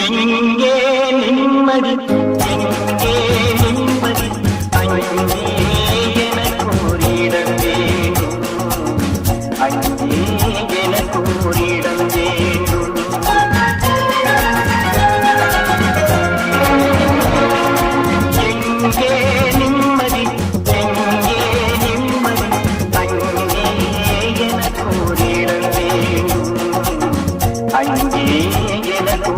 எங்கே நிம்மதி எங்கே நிம்மதி அங்கே எனக்கு ஒரு இடம் வேண்டும் அங்கே எனக்கு ஒரு இடம் வேண்டும் எங்கே நிம்மதி எங்கே நிம்மதி அங்கே எனக்கு ஒரு இடம் வேண்டும் அங்கே எனக்கு